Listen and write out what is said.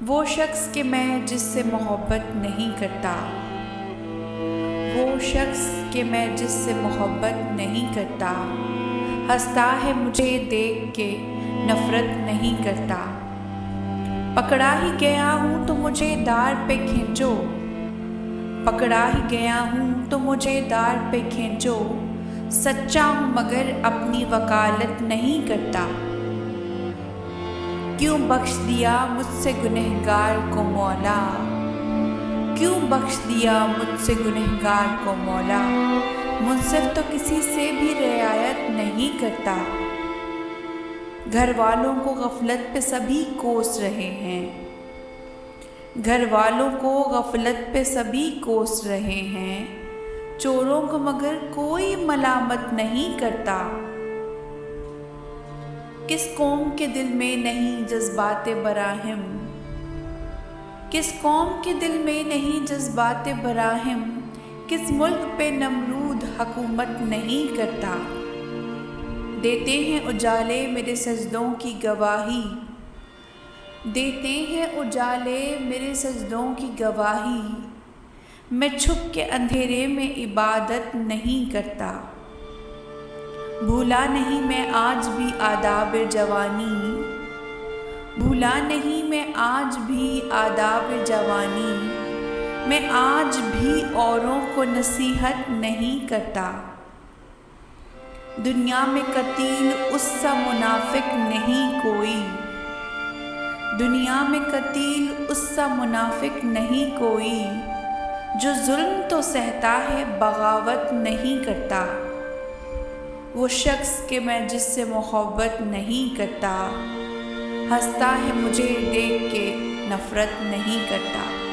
وہ شخص کہ میں جس سے محبت نہیں کرتا، وہ شخص کہ میں جس سے محبت نہیں کرتا، ہنستا ہے مجھے دیکھ کے نفرت نہیں کرتا۔ پکڑا ہی گیا ہوں تو مجھے دار پہ کھینچو، پکڑا ہی گیا ہوں تو مجھے دار پہ کھینچو، سچا ہوں مگر اپنی وکالت نہیں کرتا۔ کیوں بخش دیا مجھ سے گنہگار کو مولا، کیوں بخش دیا مجھ سے گنہگار کو مولا، منصف تو کسی سے بھی رعایت نہیں کرتا۔ گھر والوں کو غفلت پہ سبھی کوس رہے ہیں، گھر والوں کو غفلت پہ سبھی کوس رہے ہیں، چوروں کو مگر کوئی ملامت نہیں کرتا۔ کس قوم کے دل میں نہیں جذبات براہم، کس قوم کے دل میں نہیں جذبات براہم، کس ملک پہ نمرود حکومت نہیں کرتا۔ دیتے ہیں اجالے میرے سجدوں کی گواہی، دیتے ہیں اجالے میرے سجدوں کی گواہی، میں چھپ کے اندھیرے میں عبادت نہیں کرتا۔ بھولا نہیں میں آج بھی آداب جوانی، بھولا نہیں میں آج بھی آداب جوانی، میں آج بھی اوروں کو نصیحت نہیں کرتا۔ دنیا میں قتیل اس سا منافق نہیں کوئی، دنیا میں قتیل اس سا منافق نہیں کوئی، جو ظلم تو سہتا ہے بغاوت نہیں کرتا۔ وہ شخص کہ میں جس سے محبت نہیں کرتا، ہنستا ہے مجھے دیکھ کے نفرت نہیں کرتا۔